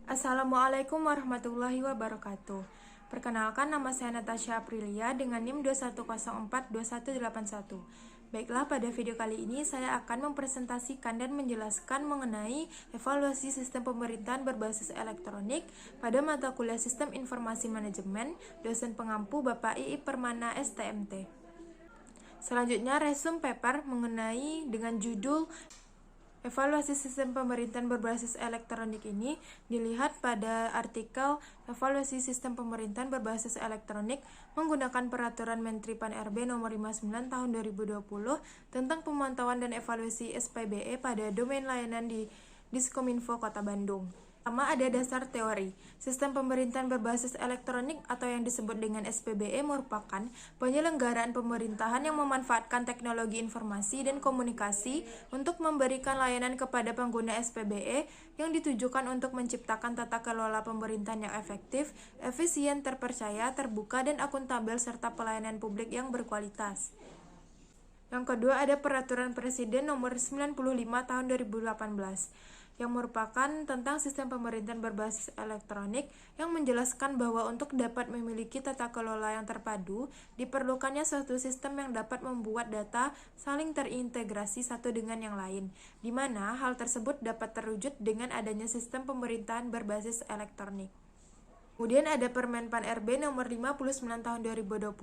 Assalamualaikum warahmatullahi wabarakatuh. Perkenalkan, nama saya Natasha Aprilia dengan NIM 21042181. Baiklah, pada video kali ini saya akan mempresentasikan dan menjelaskan mengenai evaluasi sistem pemerintahan berbasis elektronik pada mata kuliah Sistem Informasi Manajemen, dosen pengampu Bapak II Permana STMT. Selanjutnya, resume paper mengenai dengan judul evaluasi sistem pemerintahan berbasis elektronik ini dilihat pada artikel evaluasi sistem pemerintahan berbasis elektronik menggunakan peraturan Menteri Pan-RB nomor 59 tahun 2020 tentang pemantauan dan evaluasi SPBE pada domain layanan di Diskominfo Kota Bandung. Pertama, ada dasar teori. Sistem pemerintahan berbasis elektronik atau yang disebut dengan SPBE merupakan penyelenggaraan pemerintahan yang memanfaatkan teknologi informasi dan komunikasi untuk memberikan layanan kepada pengguna SPBE yang ditujukan untuk menciptakan tata kelola pemerintahan yang efektif, efisien, terpercaya, terbuka, dan akuntabel serta pelayanan publik yang berkualitas. Yang kedua, ada Peraturan Presiden nomor 95 tahun 2018 yang merupakan tentang sistem pemerintahan berbasis elektronik yang menjelaskan bahwa untuk dapat memiliki tata kelola yang terpadu, diperlukannya suatu sistem yang dapat membuat data saling terintegrasi satu dengan yang lain, di mana hal tersebut dapat terwujud dengan adanya sistem pemerintahan berbasis elektronik. Kemudian ada Permen Pan-RB nomor 59 tahun 2020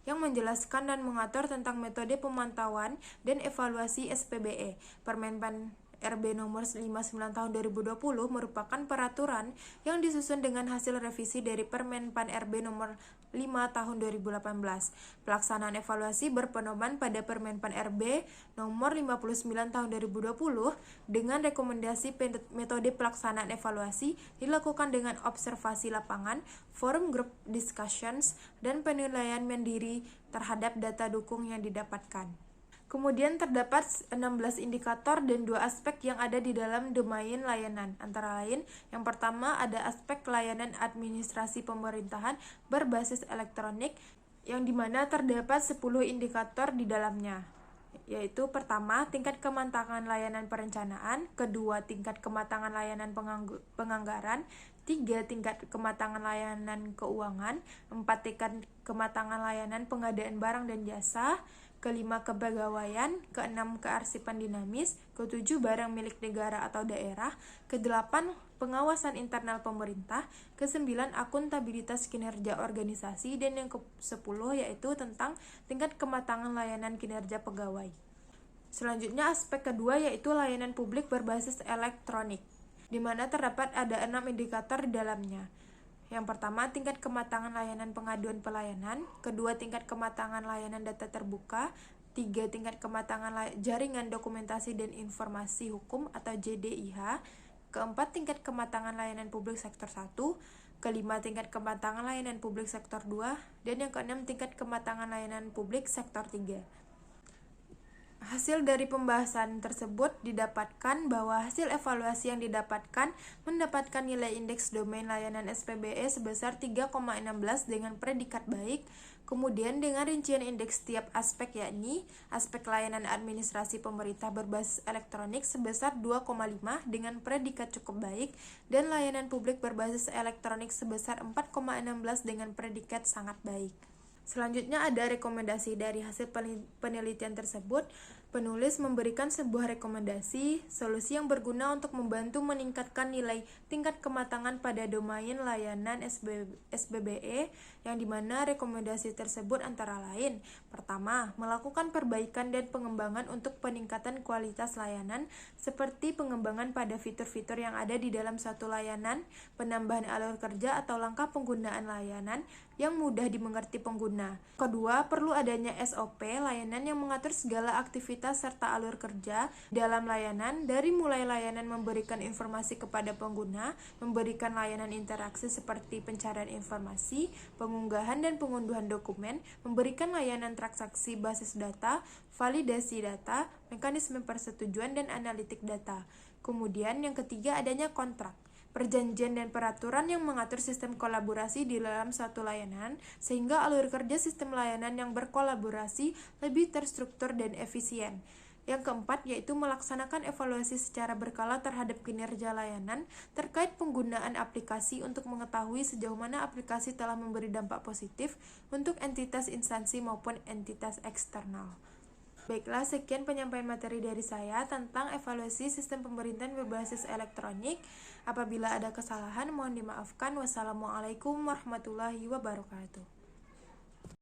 yang menjelaskan dan mengatur tentang metode pemantauan dan evaluasi SPBE. Permen Pan-RB nomor 59 tahun 2020 merupakan peraturan yang disusun dengan hasil revisi dari Permen Pan-RB nomor 5 tahun 2018. Pelaksanaan evaluasi berpedoman pada Permen Pan-RB nomor 59 tahun 2020 dengan rekomendasi metode pelaksanaan evaluasi dilakukan dengan observasi lapangan, forum group discussions, dan penilaian mandiri terhadap data dukung yang didapatkan. Kemudian terdapat 16 indikator dan 2 aspek yang ada di dalam domain layanan. Antara lain, yang pertama ada aspek layanan administrasi pemerintahan berbasis elektronik, yang dimana terdapat 10 indikator di dalamnya. Yaitu pertama, tingkat kematangan layanan perencanaan, kedua, tingkat kematangan layanan penganggaran, 3, tingkat kematangan layanan keuangan, 4, tingkat kematangan layanan pengadaan barang dan jasa, kelima, kepegawaian, keenam, kearsipan dinamis, ketujuh, barang milik negara atau daerah, kedelapan, pengawasan internal pemerintah, kesembilan, akuntabilitas kinerja organisasi, dan yang ke-10 yaitu tentang tingkat kematangan layanan kinerja pegawai. Selanjutnya aspek kedua yaitu layanan publik berbasis elektronik, di mana terdapat ada 6 indikator di dalamnya. Yang pertama, tingkat kematangan layanan pengaduan pelayanan, kedua, tingkat kematangan layanan data terbuka, 3, tingkat kematangan jaringan dokumentasi dan informasi hukum atau JDIH, keempat, tingkat kematangan layanan publik sektor 1, kelima, tingkat kematangan layanan publik sektor 2, dan yang keenam, tingkat kematangan layanan publik sektor 3. Hasil dari pembahasan tersebut didapatkan bahwa hasil evaluasi yang didapatkan mendapatkan nilai indeks domain layanan SPBE sebesar 3,16 dengan predikat baik. Kemudian dengan rincian indeks setiap aspek yakni aspek layanan administrasi pemerintah berbasis elektronik sebesar 2,5 dengan predikat cukup baik dan layanan publik berbasis elektronik sebesar 4,16 dengan predikat sangat baik. Selanjutnya ada rekomendasi dari hasil penelitian tersebut. Penulis memberikan sebuah rekomendasi solusi yang berguna untuk membantu meningkatkan nilai tingkat kematangan pada domain layanan SPBE yang dimana rekomendasi tersebut antara lain. Pertama, melakukan perbaikan dan pengembangan untuk peningkatan kualitas layanan seperti pengembangan pada fitur-fitur yang ada di dalam suatu layanan, penambahan alur kerja atau langkah penggunaan layanan yang mudah dimengerti pengguna. Kedua, perlu adanya SOP layanan yang mengatur segala aktivitas serta alur kerja dalam layanan dari mulai layanan memberikan informasi kepada pengguna, memberikan layanan interaksi seperti pencarian informasi, pengunggahan dan pengunduhan dokumen, memberikan layanan transaksi basis data, validasi data, mekanisme persetujuan dan analitik data. Kemudian yang ketiga adanya kontrak, perjanjian dan peraturan yang mengatur sistem kolaborasi di dalam suatu layanan sehingga alur kerja sistem layanan yang berkolaborasi lebih terstruktur dan efisien. Yang keempat, yaitu melaksanakan evaluasi secara berkala terhadap kinerja layanan terkait penggunaan aplikasi untuk mengetahui sejauh mana aplikasi telah memberi dampak positif untuk entitas instansi maupun entitas eksternal. Baiklah, sekian penyampaian materi dari saya tentang evaluasi sistem pemerintahan berbasis elektronik. Apabila ada kesalahan, mohon dimaafkan. Wassalamualaikum warahmatullahi wabarakatuh.